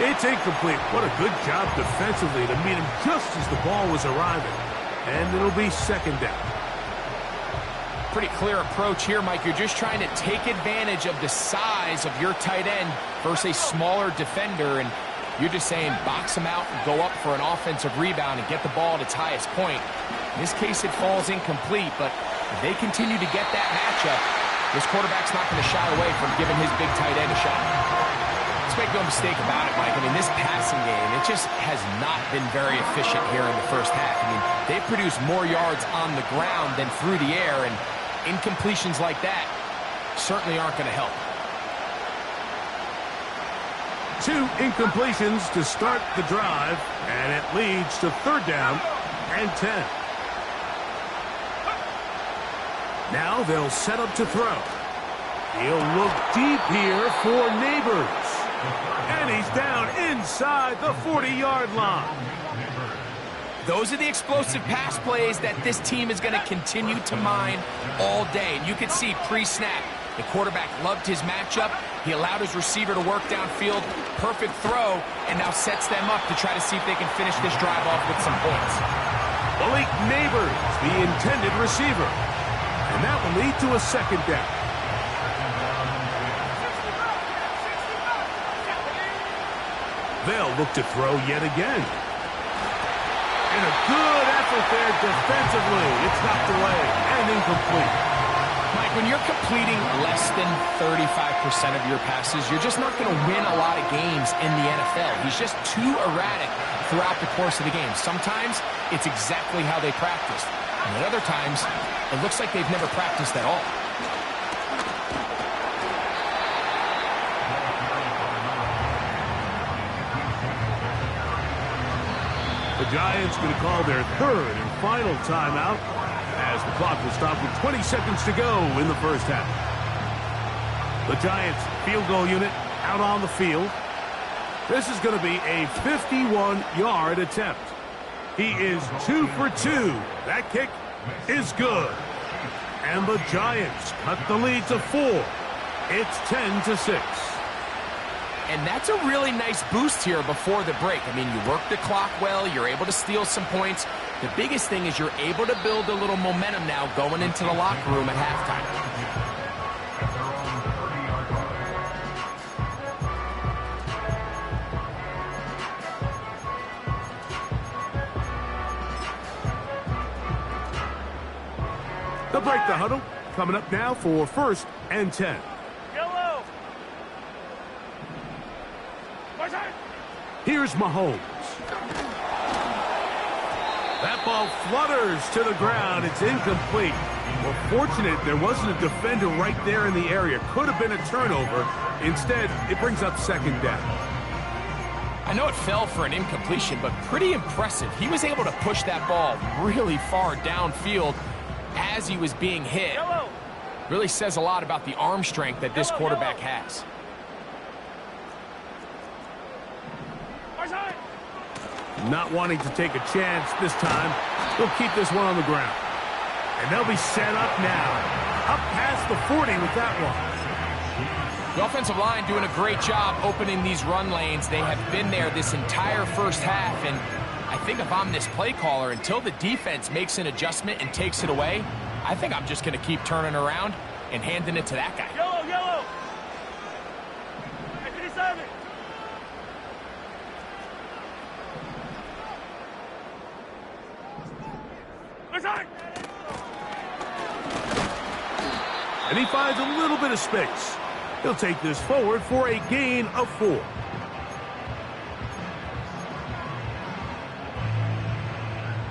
It's incomplete. What a good job defensively to meet him just as the ball was arriving. And it'll be second down. Pretty clear approach here, Mike. You're just trying to take advantage of the size of your tight end versus a smaller defender, and you're just saying box him out and go up for an offensive rebound and get the ball at its highest point. In this case, it falls incomplete, but if they continue to get that matchup, this quarterback's not going to shy away from giving his big tight end a shot. Let's make no mistake about it, Mike. I mean, this passing game, it just has not been very efficient here in the first half. I mean, they've produced more yards on the ground than through the air, and incompletions like that certainly aren't going to help. 2 incompletions to start the drive, and it leads to third down and 10. Now they'll set up to throw. He'll look deep here for Neighbors. And he's down inside the 40-yard line. Those are the explosive pass plays that this team is going to continue to mine all day. And you can see pre-snap, the quarterback loved his matchup. He allowed his receiver to work downfield. Perfect throw, and now sets them up to try to see if they can finish this drive off with some points. Malik Neighbors, the intended receiver. And that will lead to a second down. They'll look to throw yet again. And a good effort there defensively. It's knocked away and incomplete. Mike, when you're completing less than 35% of your passes, you're just not going to win a lot of games in the NFL. He's just too erratic throughout the course of the game. Sometimes it's exactly how they practiced. And at other times, it looks like they've never practiced at all. The Giants going to call their third and final timeout as the clock will stop with 20 seconds to go in the first half. The Giants field goal unit out on the field. This is going to be a 51-yard attempt. He is 2 for 2. That kick is good. And the Giants cut the lead to 4. It's 10-6. And that's a really nice boost here before the break. I mean, you work the clock well, you're able to steal some points. The biggest thing is you're able to build a little momentum now going into the locker room at halftime. They'll break the huddle. Coming up now for first and 10. Here's Mahomes. That ball flutters to the ground. It's incomplete. Well, fortunate there wasn't a defender right there in the area. Could have been a turnover. Instead, it brings up second down. I know it fell for an incompletion, but pretty impressive. He was able to push that ball really far downfield as he was being hit. Really says a lot about the arm strength that this quarterback has. Not wanting to take a chance this time, they'll keep this one on the ground. And they'll be set up now. Up past the 40 with that one. The offensive line doing a great job opening these run lanes. They have been there this entire first half, and I think if I'm this play caller, until the defense makes an adjustment and takes it away, I think I'm just going to keep turning around and handing it to that guy. Yellow, yellow. And he finds a little bit of space. He'll take this forward for a gain of 4.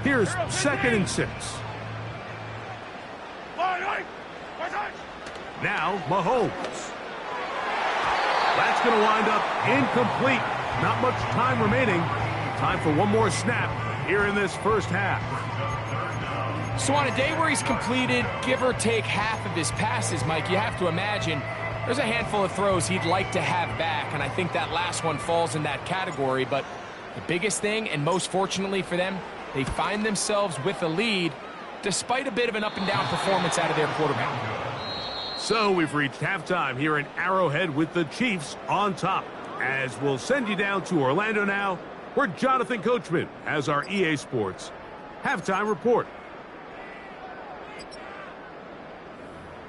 Here's second and 6. Now Mahomes. That's going to wind up incomplete. Not much time remaining. Time for one more snap here in this first half. So on a day where he's completed, give or take half of his passes, Mike, you have to imagine there's a handful of throws he'd like to have back, and I think that last one falls in that category. But the biggest thing, and most fortunately for them, they find themselves with a lead despite a bit of an up-and-down performance out of their quarterback. So we've reached halftime here in Arrowhead with the Chiefs on top. As we'll send you down to Orlando now, where Jonathan Coachman has our EA Sports halftime report.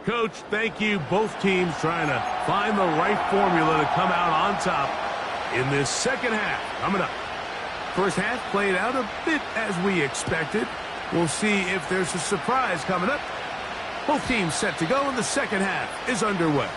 Coach, thank you. Both teams trying to find the right formula to come out on top in this second half. Coming up. First half played out a bit as we expected. We'll see if there's a surprise coming up. Both teams set to go, and the second half is underway.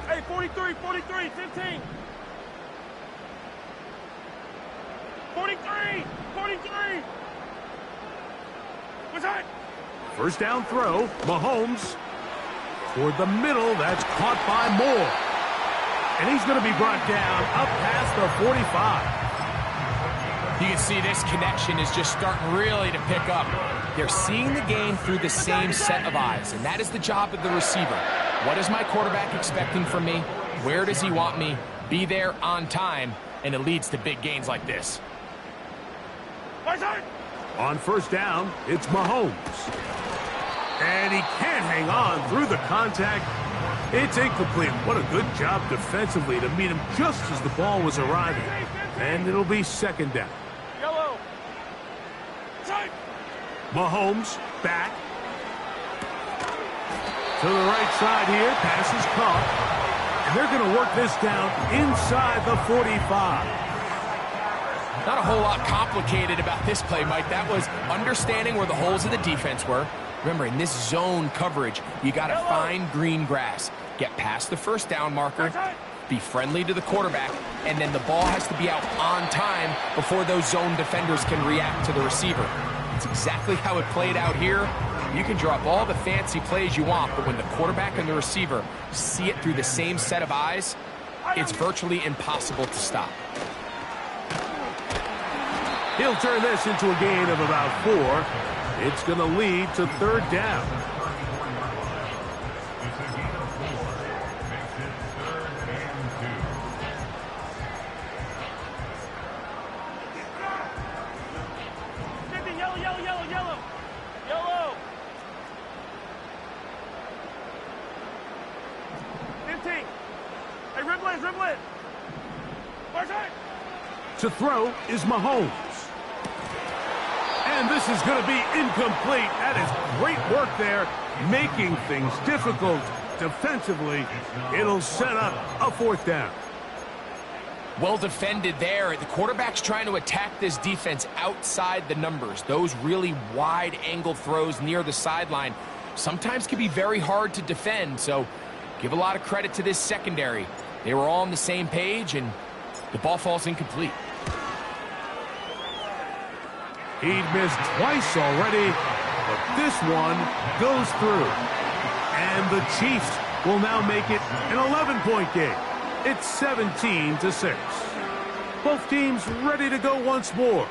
Hey, 43, 43, 15. 43, 43. What's that? First down throw, Mahomes toward the middle. That's caught by Moore. And he's going to be brought down up past the 45. You can see this connection is just starting really to pick up. They're seeing the game through the same set of eyes, and that is the job of the receiver. What is my quarterback expecting from me? Where does he want me? Be there on time, and it leads to big gains like this. On first down, it's Mahomes. And he can't hang on through the contact. It's incomplete. What a good job defensively to meet him just as the ball was arriving. And it'll be second down. Yellow. Mahomes back. To the right side here. Pass is caught. And they're going to work this down inside the 45. Not a whole lot complicated about this play, Mike. That was understanding where the holes of the defense were. Remember, in this zone coverage, you got to find green grass. Get past the first down marker, be friendly to the quarterback, and then the ball has to be out on time before those zone defenders can react to the receiver. It's exactly how it played out here. You can draw up all the fancy plays you want, but when the quarterback and the receiver see it through the same set of eyes, it's virtually impossible to stop. He'll turn this into a gain of about 4. It's going to lead to third down. Yellow, yellow, yellow, yellow. Yellow. 15. Hey, Riblet, Riblet. To throw is Mahomes. And this is going to be incomplete. That is great work there, making things difficult defensively. It'll set up a fourth down. Well defended there. The quarterback's trying to attack this defense outside the numbers. Those really wide angle throws near the sideline sometimes can be very hard to defend. So give a lot of credit to this secondary. They were all on the same page, and the ball falls incomplete. He'd missed twice already, but this one goes through. And the Chiefs will now make it an 11-point game. It's 17-6. Both teams ready to go once more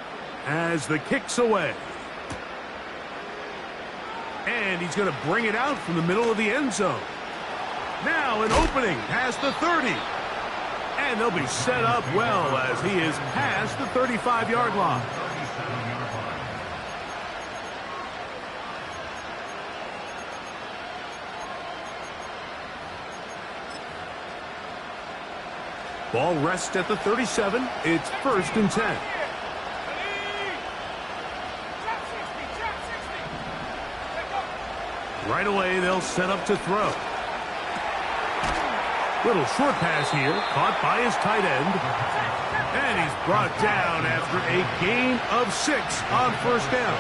as the kick's away. And he's going to bring it out from the middle of the end zone. Now an opening past the 30. And they'll be set up well as he is past the 35-yard line. Ball rests at the 37. It's first and 10. Right away, they'll set up to throw. Little short pass here, caught by his tight end. And he's brought down after a gain of 6 on first down.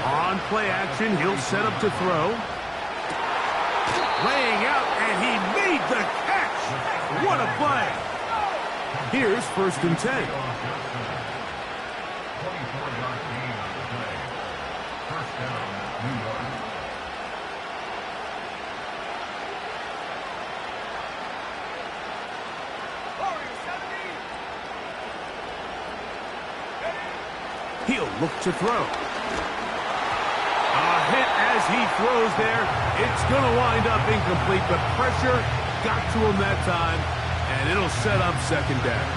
On play action, he'll set up to throw. Laying out, and he made the catch. What a play. Here's first and 10. He'll look to throw. A hit as he throws there. It's going to wind up incomplete. The pressure got to him that time, and it'll set up second down.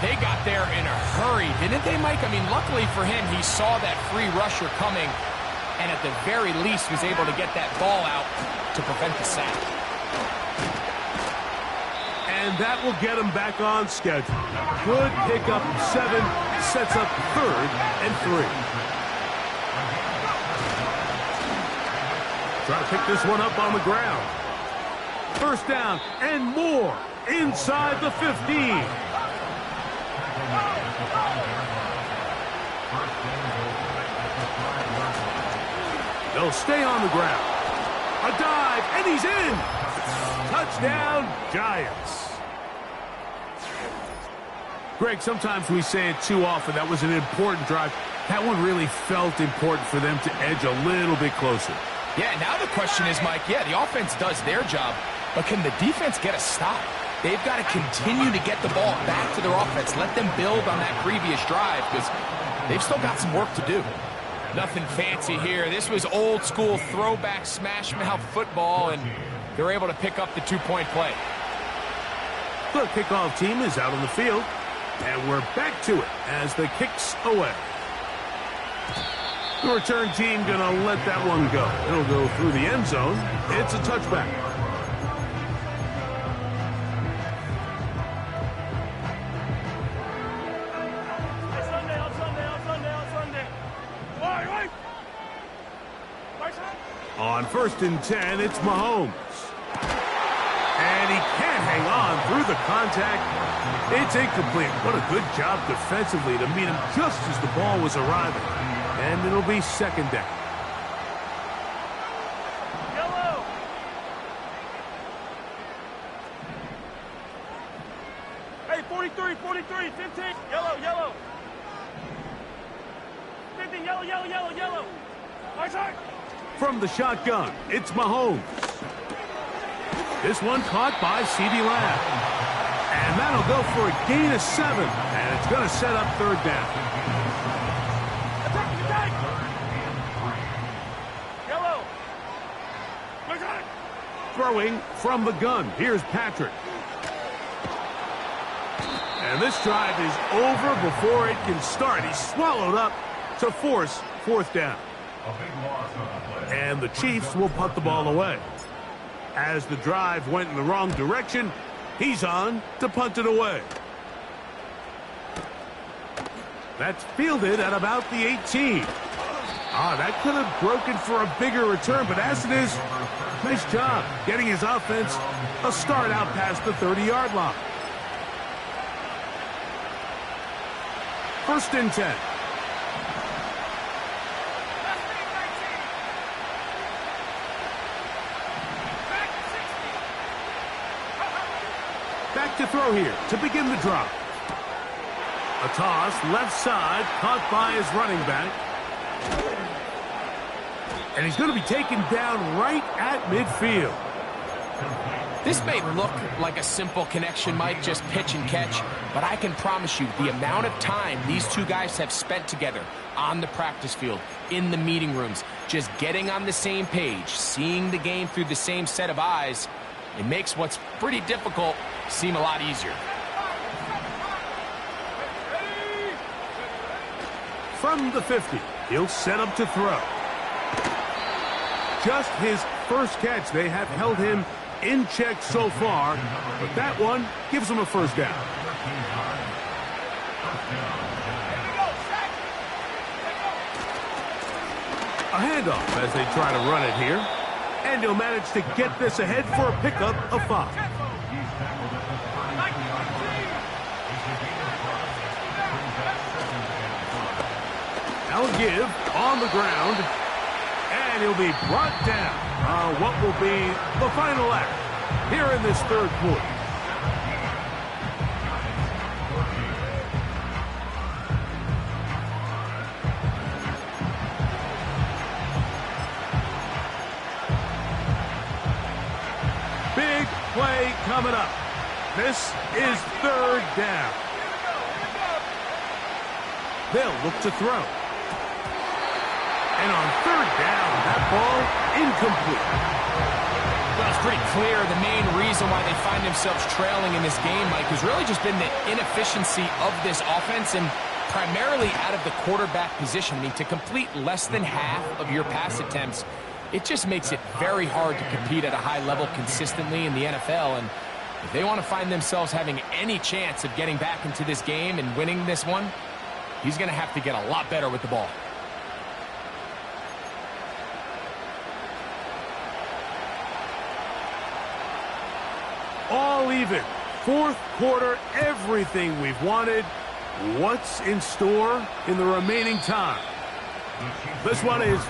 They got there in a hurry, didn't they, Mike? I mean, luckily for him, he saw that free rusher coming, and at the very least was able to get that ball out to prevent the sack. And that will get him back on schedule. Good pickup, 7, sets up 3rd and 3. Try to pick this one up on the ground. First down and more inside the 15. They'll stay on the ground. A dive, and he's in. Touchdown, Giants. Greg, sometimes we say it too often. That was an important drive. That one really felt important for them to edge a little bit closer. Yeah, now the question is, Mike, yeah, the offense does their job, but can the defense get a stop? They've got to continue to get the ball back to their offense. Let them build on that previous drive because they've still got some work to do. Nothing fancy here. This was old school throwback smash mouth football, and they're able to pick up the 2-point play. The kickoff team is out on the field, and we're back to it as the kick's away. The return team gonna let that one go. It'll go through the end zone. It's a touchback. On 1st and 10, it's Mahomes. And he can't hang on through the contact. It's incomplete. What a good job defensively to meet him just as the ball was arriving. And it'll be second down. Yellow. Hey, 43, 15. Yellow. 15, yellow. Right side. From the shotgun, it's Mahomes. This one caught by CeeDee Lamb. And that'll go for a gain of 7. And it's going to set up 3rd down. Attack. Yellow. Right side. Throwing from the gun. Here's Patrick. And this drive is over before it can start. He's swallowed up to force 4th down. And the Chiefs will punt the ball away. As the drive went in the wrong direction, he's on to punt it away. That's fielded at about the 18. That could have broken for a bigger return, but as it is, nice job getting his offense a start out past the 30-yard line. 1st and 10. Back to throw here to begin the drive. A toss, left side, caught by his running back. And he's going to be taken down right at midfield. This may look like a simple connection, Mike, just pitch and catch, but I can promise you the amount of time these two guys have spent together on the practice field, in the meeting rooms, just getting on the same page, seeing the game through the same set of eyes, it makes what's pretty difficult seem a lot easier. From the 50, he'll set up to throw. Just his first catch. They have held him in check so far, but that one gives him a 1st down. A handoff as they try to run it here. And he'll manage to get this ahead for a pickup of 5. Now a give on the ground. And he'll be brought down on what will be the final act here in this 3rd quarter. Big play coming up. This is 3rd down. They'll look to throw. And on 3rd down, that ball incomplete. Well, it's pretty clear the main reason why they find themselves trailing in this game, Mike, has really just been the inefficiency of this offense and primarily out of the quarterback position. I mean, to complete less than half of your pass attempts, it just makes it very hard to compete at a high level consistently in the NFL. And if they want to find themselves having any chance of getting back into this game and winning this one, he's going to have to get a lot better with the ball. All even. Fourth quarter, everything we've wanted. What's in store in the remaining time? This one is...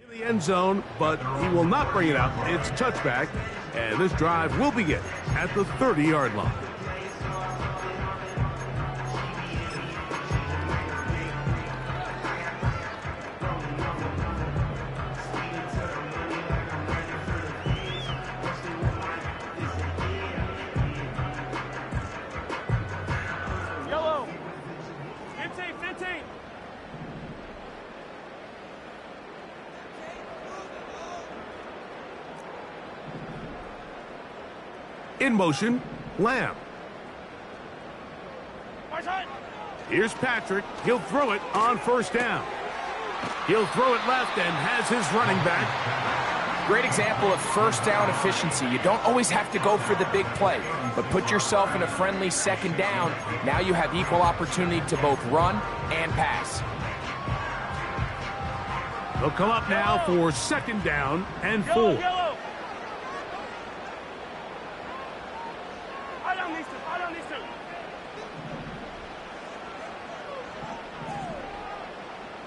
in the end zone, but he will not bring it out. It's touchback, and this drive will begin at the 30-yard line. Yellow. 15, 15. In motion, Lamb. Right side. Here's Patrick. He'll throw it on first down. He'll throw it left and has his running back. Great example of first down efficiency. You don't always have to go for the big play, but put yourself in a friendly second down. Now you have equal opportunity to both run and pass. They'll come up now for second down and Yellow, 4. yellow. I don't need to. I don't need to.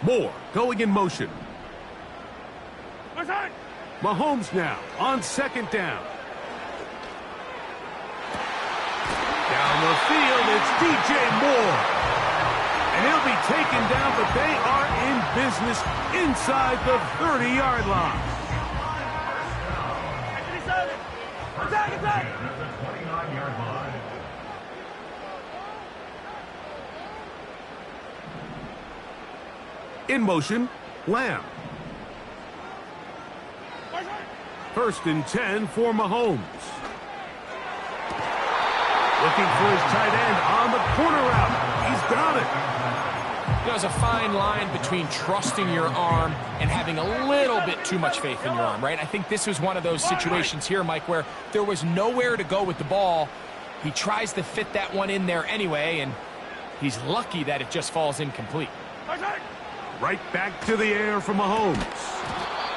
Moore going in motion. Right side. Mahomes now on second down. Down the field, it's DJ Moore. And he'll be taken down, but they are in business inside the 30-yard line. 57. Attack, attack. In motion, Lamb. Right side. First and 10 for Mahomes. Looking for his tight end on the corner route. He's got it. There's a fine line between trusting your arm and having a little bit too much faith in your arm, right? I think this was one of those situations here, Mike, where there was nowhere to go with the ball. He tries to fit that one in there anyway, and he's lucky that it just falls incomplete. Right side. Right back to the air for Mahomes.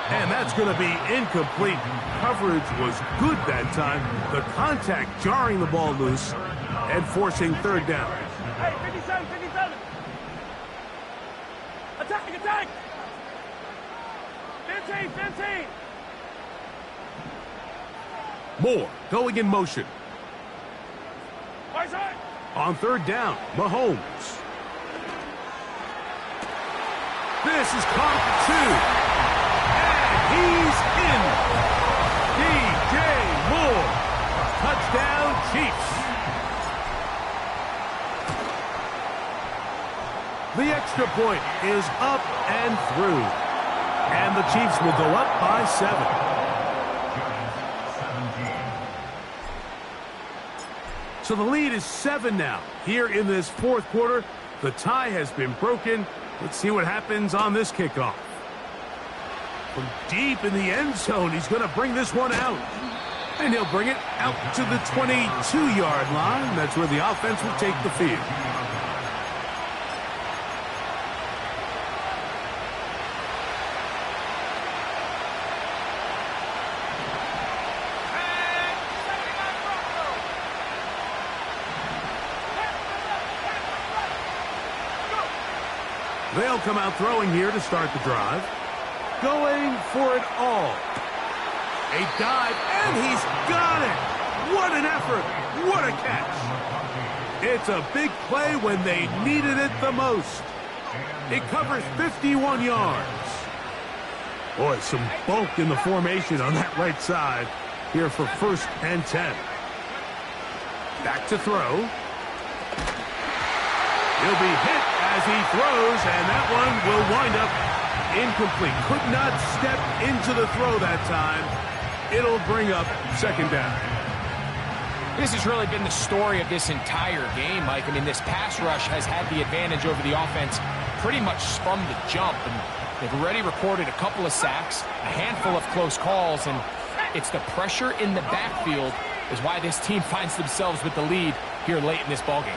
And that's going to be incomplete. Coverage was good that time. The contact jarring the ball loose and forcing third down. Hey, 57, 57. Attack, attack. 15, 15. Moore going in motion. Right side. On third down, Mahomes. This is caught for 2. And he's in. DJ Moore. Touchdown, Chiefs. The extra point is up and through. And the Chiefs will go up by 7. So the lead is 7 now. Here in this fourth quarter, the tie has been broken. Let's see what happens on this kickoff. From deep in the end zone, he's going to bring this one out. And he'll bring it out to the 22-yard line. That's where the offense will take the field. They'll come out throwing here to start the drive. Going for it all. A dive, and he's got it! What an effort! What a catch! It's a big play when they needed it the most. It covers 51 yards. Boy, some bulk in the formation on that right side here for 1st and 10. Back to throw. He'll be hit as he throws, and that one will wind up incomplete. Could not step into the throw that time. It'll bring up 2nd down. This has really been the story of this entire game, Mike. I mean, this pass rush has had the advantage over the offense pretty much from the jump. And they've already recorded a couple of sacks, a handful of close calls, and it's the pressure in the backfield is why this team finds themselves with the lead here late in this ballgame.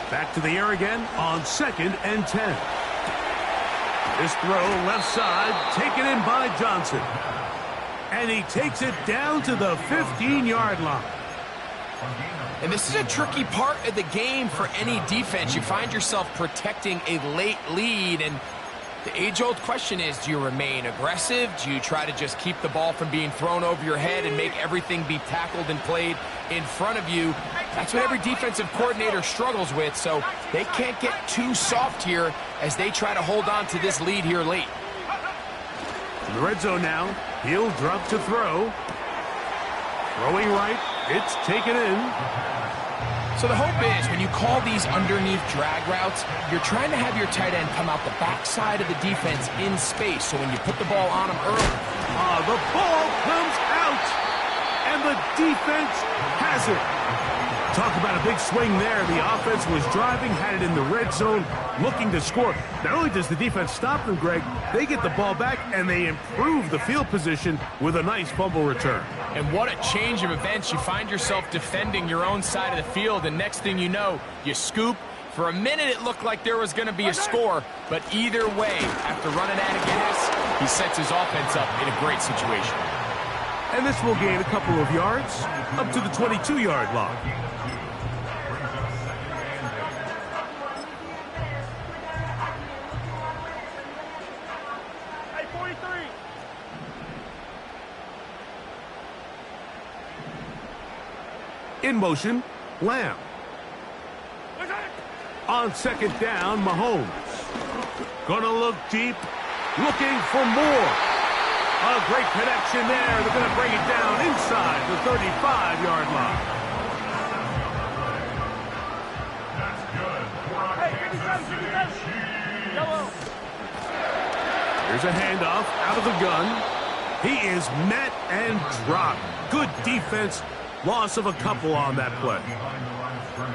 Back to the air again on 2nd and 10. This throw left side, taken in by Johnson. And he takes it down to the 15-yard line. And this is a tricky part of the game for any defense. You find yourself protecting a late lead, and the age-old question is, do you remain aggressive? Do you try to just keep the ball from being thrown over your head and make everything be tackled and played in front of you? That's what every defensive coordinator struggles with, so they can't get too soft here as they try to hold on to this lead here late. In the red zone now, he'll drop to throw. Throwing right, it's taken in. So the hope is when you call these underneath drag routes, you're trying to have your tight end come out the backside of the defense in space, so when you put the ball on him early. The ball comes out, and the defense has it. Talk about a big swing there. The offense was driving, had it in the red zone, looking to score. Not only does the defense stop them, Greg, they get the ball back, and they improve the field position with a nice fumble return. And what a change of events. You find yourself defending your own side of the field, and next thing you know, you scoop. For a minute, it looked like there was going to be a score, but either way, after running out of gas, he sets his offense up in a great situation. And this will gain a couple of yards up to the 22-yard line. In motion, Lamb. On 2nd down, Mahomes. Gonna look deep, looking for more. A great connection there. They're gonna bring it down inside the 35-yard line. Here's a handoff out of the gun. He is met and dropped. Good defense. Loss of a couple on that play.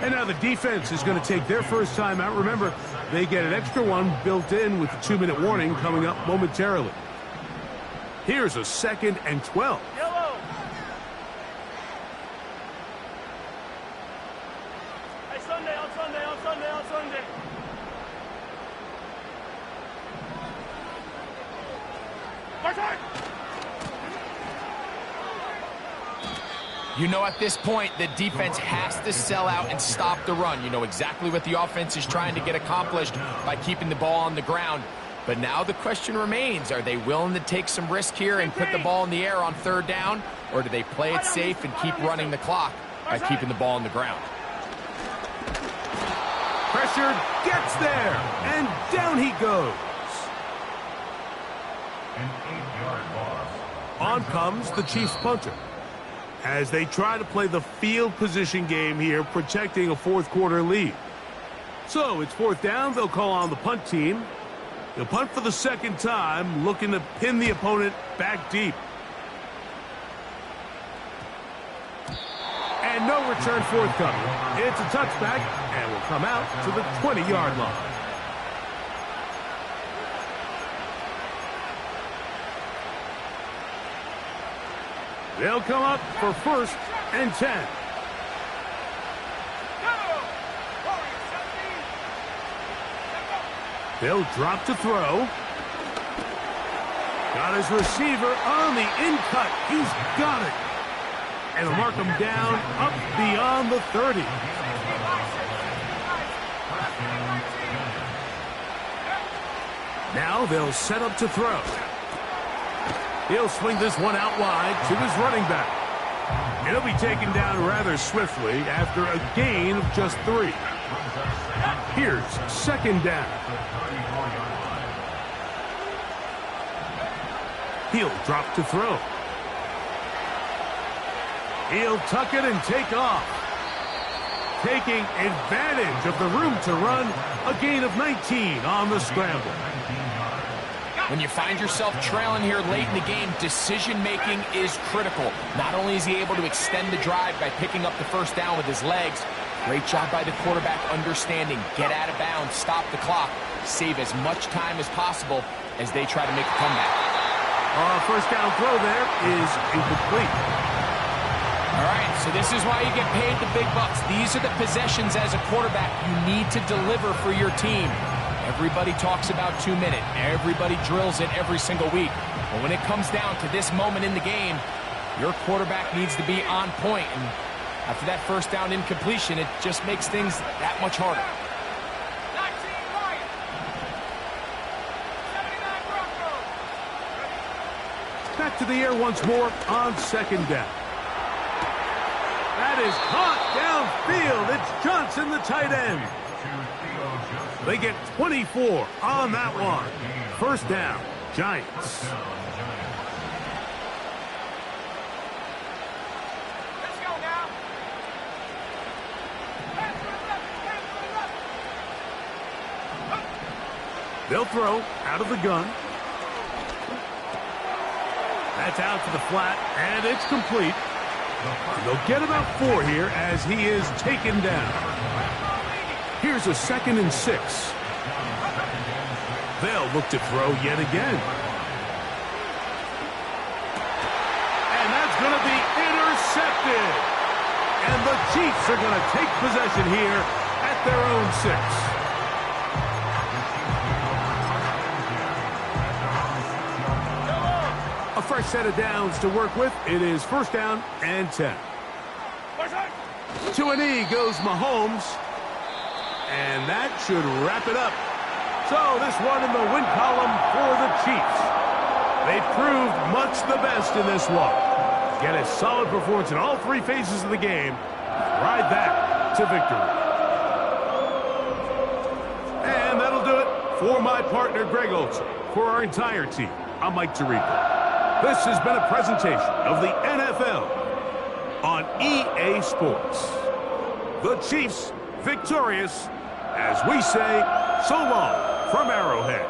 And now the defense is going to take their first time out. Remember, they get an extra one built in with the 2-minute warning coming up momentarily. Here's a 2nd and 12. Yellow. Hey, Sunday, on Sunday, on Sunday, on Sunday. You know at this point, the defense has to sell out and stop the run. You know exactly what the offense is trying to get accomplished by keeping the ball on the ground. But now the question remains, are they willing to take some risk here and put the ball in the air on 3rd down? Or do they play it safe and keep running the clock by keeping the ball on the ground? Pressured, gets there, and down he goes. An 8-yard loss. On comes the Chiefs punter as they try to play the field position game here, protecting a 4th quarter lead. So it's 4th down. They'll call on the punt team. They'll punt for the 2nd time, looking to pin the opponent back deep. And no return forthcoming. It's a touchback and will come out to the 20-yard line. They'll come up for 1st and 10. They'll drop to throw. Got his receiver on the in-cut. He's got it. And will mark him down up beyond the 30. Now they'll set up to throw. He'll swing this one out wide to his running back. He'll be taken down rather swiftly after a gain of just 3. Here's 2nd down. He'll drop to throw. He'll tuck it and take off. Taking advantage of the room to run, a gain of 19 on the scramble. When you find yourself trailing here late in the game, decision-making is critical. Not only is he able to extend the drive by picking up the 1st down with his legs, great job by the quarterback understanding, get out of bounds, stop the clock, save as much time as possible as they try to make a comeback. 1st down throw there is incomplete. All right, so this is why you get paid the big bucks. These are the possessions as a quarterback you need to deliver for your team. Everybody talks about 2-minute. Everybody drills it every single week. But when it comes down to this moment in the game, your quarterback needs to be on point. And after that 1st down incompletion, it just makes things that much harder. Back to the air once more on 2nd down. That is caught downfield. It's Johnson, the tight end. They get 24 on that one. 1st down, Giants. Let's go now. They'll throw out of the gun. That's out to the flat, and it's complete. They'll get about 4 here as he is taken down. Here's a 2nd and 6. They'll look to throw yet again. And that's going to be intercepted. And the Chiefs are going to take possession here at their own 6. A fresh set of downs to work with. It is 1st down and 10. To a knee goes Mahomes. And that should wrap it up. So this one in the win column for the Chiefs. They proved much the best in this one. Get a solid performance in all 3 phases of the game. Ride that to victory. And that'll do it for my partner, Greg Olson. For our entire team, I'm Mike Tirico. This has been a presentation of the NFL on EA Sports. The Chiefs victorious, as we say so long from Arrowhead.